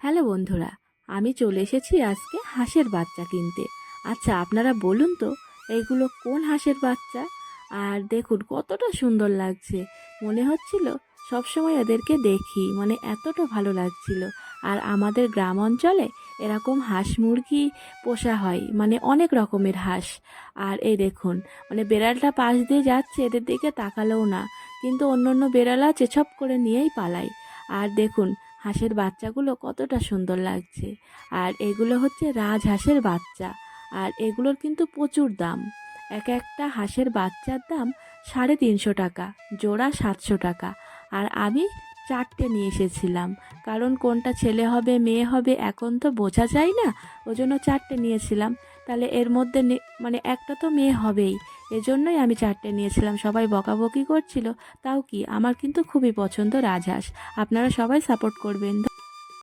Hello বন্ধুরা, আমি চলে এসেছি আজকে হাঁসের বাচ্চা কিনতে। আচ্ছা, আপনারা বলুন তো এইগুলো কোন হাঁসের বাচ্চা? আর দেখুন কতটা সুন্দর লাগছে। মনে হচ্ছিল সবসময় এদেরকে দেখি, মানে এতটা ভালো লাগছিল। আর আমাদের গ্রাম অঞ্চলে এরকম হাঁস মুরগি পোষা হয়, মানে অনেক রকমের হাঁস। আর এই দেখুন, মানে বেড়ালটা পাশ দিয়ে যাচ্ছে, এদের দিকে তাকালোও না, কিন্তু অন্য অন্য বেড়াল আছে ছপ করে নিয়েই পালায়। আর দেখুন হাঁসের বাচ্চাগুলো কতটা সুন্দর লাগছে। আর এগুলো হচ্ছে রাজহাঁসের বাচ্চা। আর এগুলোর কিন্তু প্রচুর দাম। এক একটা হাঁসের বাচ্চার দাম 350 টাকা, জোড়া 700 টাকা। আর আমি চারটে নিয়ে এসেছিলাম, কারণ কোনটা ছেলে হবে মেয়ে হবে এখন তো বোঝা যায় না, ওই জন্য চারটে নিয়েছিলাম। তাহলে এর মধ্যে মানে একটা তো মেয়ে হবেই, এজন্যই আমি চারটে নিয়েছিলাম। সবাই বকাবকি করছিল, তাও কি আমার কিন্তু খুবই পছন্দ রাজহাঁস। আপনারা সবাই সাপোর্ট করবেন।